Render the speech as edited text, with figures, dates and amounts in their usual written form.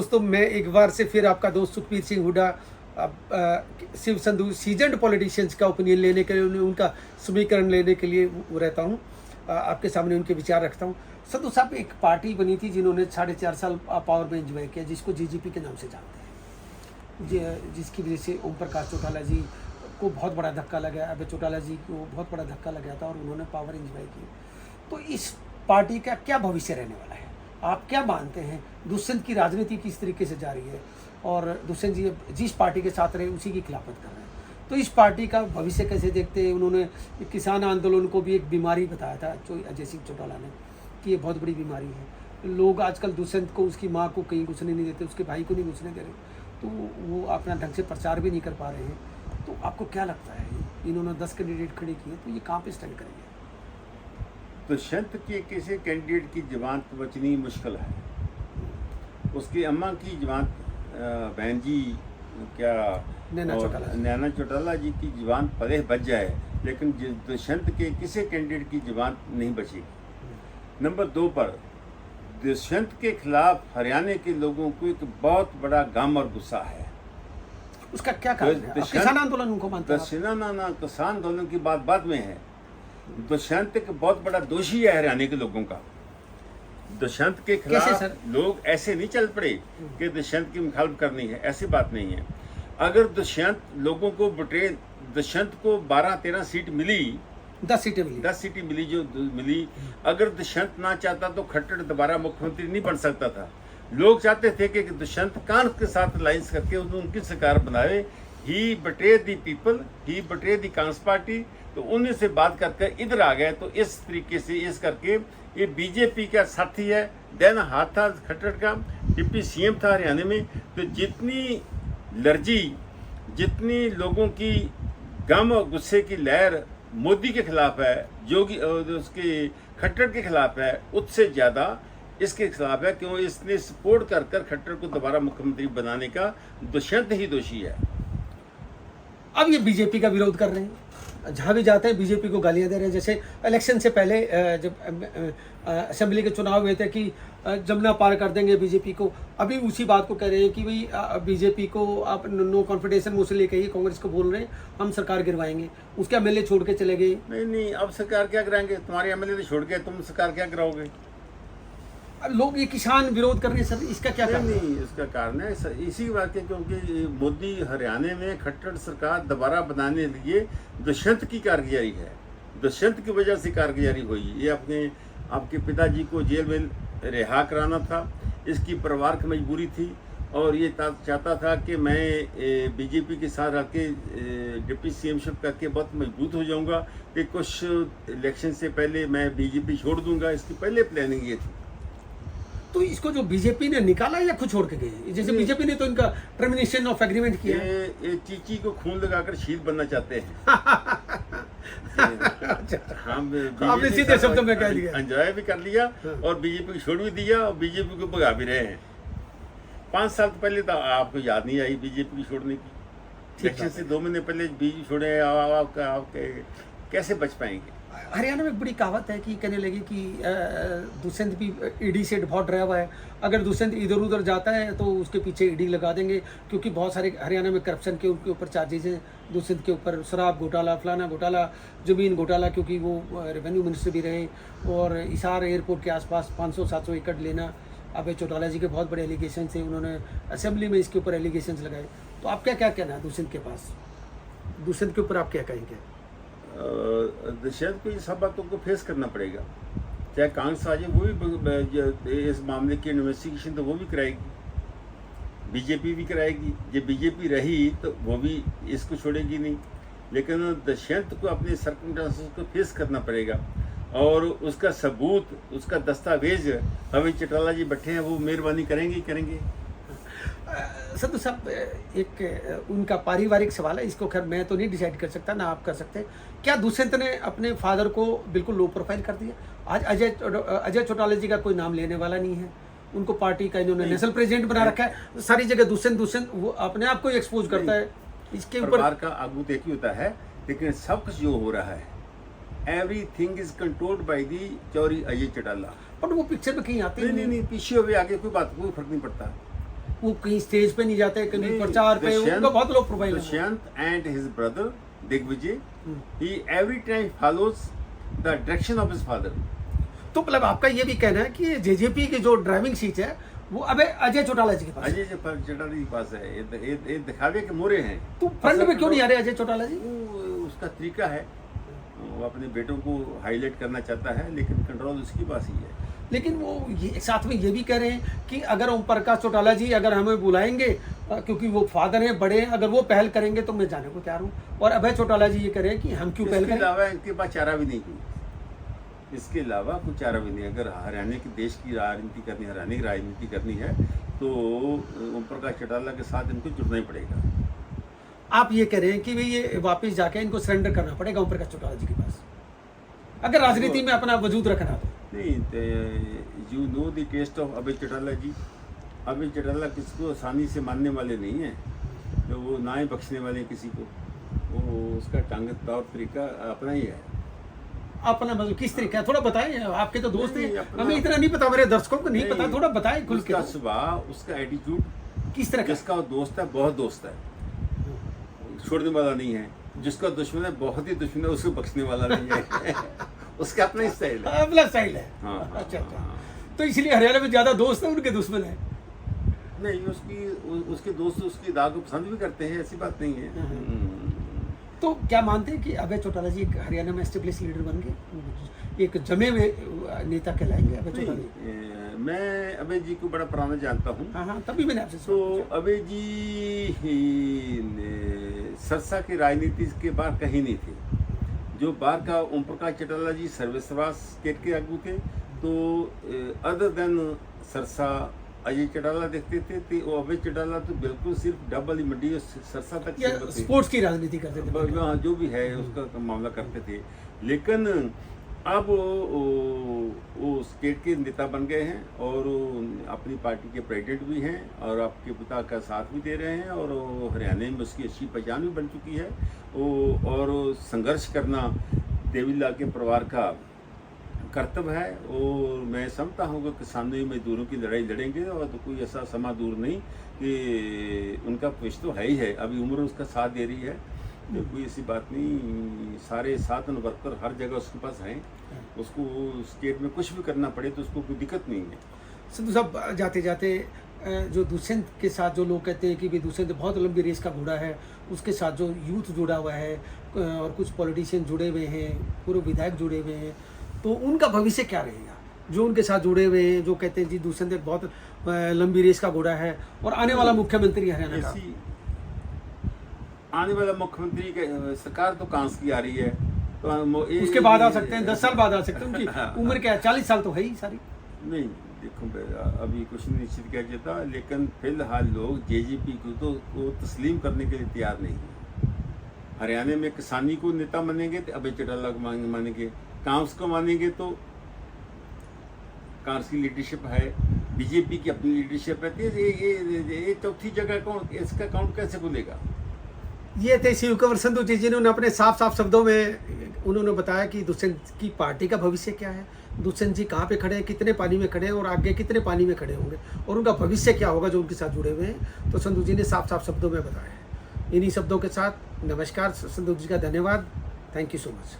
दोस्तों, मैं एक बार से फिर आपका दोस्त सुखबीर सिंह हुड्डा शिव संधू सीजन्ड पॉलिटिशियंस का ओपिनियन लेने के लिए, उनका समीकरण लेने के लिए वो रहता हूँ, आपके सामने उनके विचार रखता हूँ। संधू साहब, एक पार्टी बनी थी जिन्होंने 4.5 साल पावर में एंजॉय किया, जिसको जीजीपी के नाम से जानते हैं, जिसकी वजह से ओम प्रकाश चौटाला जी को बहुत बड़ा धक्का लगा, अभय चौटाला जी को बहुत बड़ा धक्का लगा था और उन्होंने पावर एंजॉय की। तो इस पार्टी का क्या भविष्य रहने वाला है? आप क्या मानते हैं? दुष्यंत की राजनीति किस तरीके से जा रही है और दुष्यंत जी जिस पार्टी के साथ रहे उसी की खिलाफत कर रहे हैं, तो इस पार्टी का भविष्य कैसे देखते हैं? उन्होंने किसान आंदोलन को भी एक बीमारी बताया था अजय सिंह चौटाला ने कि ये बहुत बड़ी बीमारी है। लोग आजकल दुष्यंत को, उसकी माँ को कहीं घुसने नहीं देते, उसके भाई को नहीं घुसने दे रहे, तो वो अपना ढंग से प्रचार भी नहीं कर पा रहे हैं। तो आपको क्या लगता है, इन्होंने 10 कैंडिडेट खड़े किए, तो ये कहाँ पे स्टैंड करेंगे? दुष्यंत के किसी कैंडिडेट की जमानत बचनी मुश्किल है। उसकी अम्मा की जमानत, बहन जी क्या नैना चौटाला जी की जमानत परे बच जाए, लेकिन दुष्यंत के किसी कैंडिडेट की जमानत नहीं बचेगी। नंबर 2 पर दुष्यंत के खिलाफ हरियाणा के लोगों को एक बहुत बड़ा गम और गुस्सा है। उसका क्या कारण है? किसान आंदोलन उनको मानते हैं? किसान आंदोलन की बात बाद में है। दुष्यंत एक बहुत बड़ा दोषी है हरियाणा के लोगों का। दुष्यंत के खिलाफ लोग ऐसे नहीं चल पड़े कि दुष्यंत की मुखालफत करनी है, ऐसी बात नहीं है। अगर दुष्यंत लोगों को दुष्यंत को 12-13 सीट मिली, 10 सीटें मिली जो मिली, अगर दुष्यंत ना चाहता तो खट्टर दोबारा मुख्यमंत्री नहीं बन सकता था। लोग चाहते थे कि दुष्यंत कांग्रेस के साथ अलायंस करके उनकी सरकार बनाए। ही बटे दी पीपल, ही बटे दी कांग्रेस पार्टी, तो उन्हीं से बात करके इधर आ गए। तो इस तरीके से इस करके ये बीजेपी का साथी है। देन हाथ था खट्टर का, डिप्टी सीएम था हरियाणा में। तो जितनी लर्जी, जितनी लोगों की गम और गुस्से की लहर मोदी के खिलाफ है, जोगी उसके खट्टर के खिलाफ है, उससे ज़्यादा इसके खिलाफ है, क्यों इसने सपोर्ट कर खट्टर को दोबारा मुख्यमंत्री बनाने का दुष्यंत ही दोषी है। अब ये बीजेपी का विरोध कर रहे हैं, जहाँ भी जाते हैं बीजेपी को गालियाँ दे रहे हैं। जैसे इलेक्शन से पहले जब असेंबली के चुनाव हुए थे कि जमुना पार कर देंगे बीजेपी को, अभी उसी बात को कह रहे हैं कि भाई बीजेपी को आप नो कॉन्फिडेंस मोशन लेके ही कांग्रेस को बोल रहे हैं हम सरकार गिरवाएंगे। उसके एमएलए छोड़ के चले गए। नहीं, अब सरकार क्या कराएंगे? तुम्हारे एमएलए तो छोड़ गए, तुम सरकार क्या कराओगे? लोग ये किसान विरोध कर रहे हैं सर, इसका क्या कारण? नहीं, इसका कारण है इसी बात के, क्योंकि मोदी हरियाणा में खट्टर सरकार दोबारा बनाने के लिए दुष्यंत की कारगुजारी है। दुष्यंत की वजह से कारगुजारी हुई। ये आपके पिताजी को जेल में रिहा कराना था, इसकी परिवार की मजबूरी थी, और ये चाहता था कि मैं बीजेपी के साथ रह के डिप्टी सीएमशिप करके बहुत मजबूत हो जाऊंगा कि कुछ इलेक्शन से पहले मैं बीजेपी छोड़ दूंगा। इसकी पहले प्लानिंग ये थी। तो इसको जो बीजेपी ने निकाला या खुद छोड़ के गए? जैसे बीजेपी ने तो इनका टर्मिनेशन ऑफ एग्रीमेंट किया। ये चीची को खून लगाकर शहीद बनना चाहते हैं। आपने सीधे शब्दों में कह दिया, एंजॉय भी कर लिया और बीजेपी को छोड़ भी दिया और बीजेपी को भगा भी रहे हैं। 5 साल पहले तो आपको याद नहीं आई बीजेपी को छोड़ने की। इलेक्शन से 2 महीने पहले बीजेपी छोड़े, आप कैसे बच पाएंगे? हरियाणा में एक बड़ी कहावत है कि कहने लगी कि दुष्यंत भी ईडी से बहुत डरा हुआ है। अगर दुष्यंत इधर उधर जाता है तो उसके पीछे ईडी लगा देंगे, क्योंकि बहुत सारे हरियाणा में करप्शन के उनके ऊपर चार्जेज हैं। दुष्यंत के ऊपर शराब घोटाला, फलाना घोटाला, ज़मीन घोटाला, क्योंकि वो रेवेन्यू मिनिस्टर भी रहे, और हिसार एयरपोर्ट के आसपास 500-700 एकड़ लेना। अभय चौटाला जी के बहुत बड़े एलिगेशन थे, उन्होंने असेंबली में इसके ऊपर एलिगेशन लगाए। तो आप क्या कहना है दुष्यंत के पास, दुष्यंत के ऊपर आप क्या कहेंगे? दुष्यंत को ये सब बातों को फेस करना पड़ेगा। चाहे कांग्रेस आ जाए, वो भी इस मामले की इन्वेस्टिगेशन तो वो भी कराएगी, बीजेपी भी कराएगी। जब बीजेपी रही तो वो भी इसको छोड़ेगी नहीं। लेकिन दुष्यंत को अपने सर्कमस्टेंसेस को फेस करना पड़ेगा, और उसका सबूत, उसका दस्तावेज अभी चौटाला जी बैठे हैं, वो मेहरबानी करेंगे। संधू साहब, एक उनका पारिवारिक सवाल है, इसको खैर मैं तो नहीं डिसाइड कर सकता, ना आप कर सकते। क्या दुष्यंत ने अपने फादर को बिल्कुल लो प्रोफाइल कर दिया? आज अजय चौटाला जी का कोई नाम लेने वाला नहीं है, उनको पार्टी का इन्होंने नेशनल प्रेसिडेंट बना रखा है। सारी जगह दुष्यंत वो अपने आप को एक्सपोज करता है। इसके ऊपर परिवार का आगू देखी होता है, लेकिन सब कुछ जो हो रहा है, everything is controlled by the Chauri Ajay Chautala. पर वो पिक्चर में कहीं आते नहीं, पीछे हुए आगे कोई फर्क नहीं पड़ता। वो कहीं स्टेज पे नहीं जाते, कहीं नहीं, प्रचार पे, दुष्यंत- उनका बहुत लो प्रोफाइल है। Dushyant and his brother Digvijay, he every time follows the direction of his father. तो मतलब आपका ये भी कहना है कि जेजेपी की जो ड्राइविंग सीट है वो अबे अजय चौटाला जी के पास है। अजय चटाला जी के पास है, ये दिखावे के मोरे हैं। तो फ्रंट में क्यों नहीं आ रहे अजय चौटाला जी? वो उसका तरीका है, वो अपने बेटों को हाईलाइट करना चाहता है, लेकिन कंट्रोल उसके पास ही है। लेकिन वो ये साथ में ये भी कह रहे हैं कि अगर ओम प्रकाश चौटाला जी अगर हमें बुलाएंगे, क्योंकि वो फादर हैं, बड़े हैं, अगर वो पहल करेंगे तो मैं जाने को तैयार हूँ। और अभय चौटाला जी ये कह रहे हैं कि हम क्यों पहल इसके करें। अलावा इनके पास चारा भी नहीं कोई, इसके अलावा कुछ चारा भी नहीं। अगर हरियाणा के देश की राजनीति करनी, हरियाणा की राजनीति करनी है तो ओम प्रकाश चौटाला के साथ इनको जुड़ना ही पड़ेगा। आप ये कह रहे हैं कि भाई ये वापस जाके इनको सरेंडर करना पड़ेगा ओम प्रकाश चौटाला जी के पास, अगर राजनीति में अपना वजूद रखना तो। नहीं, you know the test of Abhay Chautala ji. Abhay Chautala किसको आसानी से मानने वाले नहीं हैं, तो वो ना ही बख्शने वाले किसी को। वो उसका टांग तौर तरीका अपना ही है। अपना मतलब किस तरीके, थोड़ा बताएं, आपके तो दोस्त नहीं, हैं, अपना- हमें इतना नहीं पता, मेरे दर्शकों को नहीं नहीं, पता, थोड़ा बताएं खुल के। उसका स्वभाव, उसका एटीट्यूड, किस तरह का? जिसका वो दोस्त है बहुत दोस्त है, छोड़ने वाला नहीं है। जिसका दुश्मन है बहुत ही दुश्मन है, उसको बख्शने वाला नहीं है। उसका अपना ही स्टाइल है। अपना स्टाइल है। हाँ, हाँ, अच्छा अच्छा, हाँ। तो इसलिए हरियाणा में ज्यादा दोस्त है, उनके दुश्मन है। नहीं, उसके दोस्त उसकी दाग को पसंद भी करते हैं, ऐसी बात नहीं है। तो क्या मानते हैं कि अभय चौटाला जी एक हरियाणा में एस्टेब्लिश लीडर बन गए, एक जमे हुए नेता कहलाएंगे अभय चौटाला जी? नहीं, मैं अभय जी को बड़ा पुराना जानता हूँ। हाँ हाँ, तभी मैंने आपसे तो पूछा। अभय जी सरसा की राजनीति के बाहर कहीं नहीं थे। जो बाहर का ओम प्रकाश चौटाला जी सर्वेसर्वा स्टेट के आगू थे, तो अदर देन सरसा अजय चौटाला देखते थे। तो अभय चौटाला तो बिल्कुल सिर्फ डबल मंडी और सरसा तक या सीमित थे। स्पोर्ट्स की राजनीति करते थे। हाँ, जो भी है उसका मामला करते थे। लेकिन अब वो स्टेट के नेता बन गए हैं और अपनी पार्टी के प्रेसिडेंट भी हैं और आपके पिता का साथ भी दे रहे हैं, और हरियाणा में उसकी अच्छी पहचान भी बन चुकी है। और संघर्ष करना देवीलाल के परिवार का कर्तव्य है। और मैं समझता हूँ कि किसानों मजदूरों की लड़ाई लड़ेंगे, और तो कोई ऐसा समा दूर नहीं कि उनका भविष्य तो है ही है, अभी उम्र उसका साथ दे रही है, तो कोई ऐसी बात नहीं। सारे साधन वर्कर हर जगह उसके पास हैं, उसको स्टेट में कुछ भी करना पड़े तो उसको कोई दिक्कत नहीं है। संधू साहब, जाते जाते जो दुष्यंत के साथ जो लोग कहते हैं कि भाई दुष्यंत बहुत लंबी रेस का घोड़ा है, उसके साथ जो यूथ जुड़ा हुआ है और कुछ पॉलिटिशियन जुड़े हुए हैं, पूर्व विधायक जुड़े हुए हैं, तो उनका भविष्य क्या रहेगा? जो उनके साथ जुड़े हुए हैं, जो कहते हैं जी दुष्यंत एक बहुत लंबी रेस का घोड़ा है और आने वाला मुख्यमंत्री हरियाणा का। ऐसी आने वाला मुख्यमंत्री सरकार तो कांस की आ रही है, तो उसके बाद आ सकते हैं, 10 साल बाद आ सकते हैं। उनकी उम्र क्या है, 40 साल तो है ही सारी। नहीं, देखो अभी कुछ नहीं निश्चित किया जाता, लेकिन फिलहाल लोग जेजेपी को तस्लीम करने के लिए तैयार नहीं है। हरियाणा में किसानी को नेता मानेंगे तो अभय चौटाला को मानेंगे, कांग्रेस को मानेंगे तो कांग्रेस की लीडरशिप है, बीजेपी की अपनी लीडरशिप है। ये चौथी जगह कौन, इसका काउंट कैसे खुलेगा? ये थे शिव कुंवर संधू जी, जिन्होंने अपने साफ साफ शब्दों में उन्होंने बताया कि दुष्यंत की पार्टी का भविष्य क्या है, दुष्यंत जी कहाँ पे खड़े हैं, कितने पानी में खड़े हैं और आगे कितने पानी में खड़े होंगे और उनका भविष्य क्या होगा जो उनके साथ जुड़े हुए हैं। तो संधू जी ने साफ साफ शब्दों में बताया है। इन्हीं शब्दों के साथ नमस्कार संधू जी का, धन्यवाद, थैंक यू सो मच।